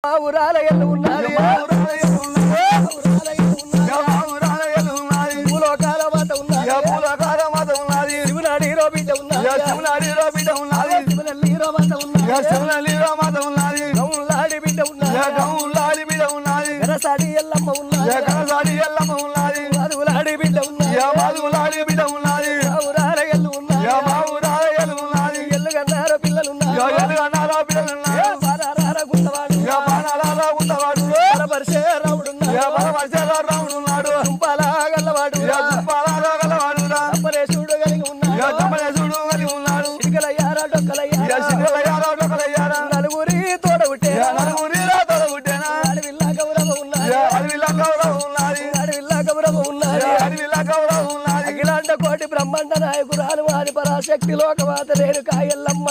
ఊరాల ఎల్లు ఉన్నది పూలోకాల మాత ఉన్నది శివునాడిలో బిడ్డ ఉన్నది శివనల్లిలో మాత ఉన్నది గౌలాడి బిడ్డ ఉన్నది గరసాడి ఎల్లమ్మ ఉన్నది మధులాడి బిడ్డ ఉన్నది ఊరాల ఎల్లు ఉన్నది ఎల్లు కన్నారు పిల్లలు రాముడున్నాడు చుంపాలాగల్లవాడు సంపరేశుడు కలిగి ఉన్నాడు సిరికలయ్యారా డొక్కలయ్యారా నలుగురి తోడబుట్టేనా అడవిల్లా గౌరవ ఉన్నది అఖిలాండ కోటి బ్రహ్మాండ నాయకురాలు వారి పరాశక్తి లోకమాత రేణుకా ఎల్లమ్మ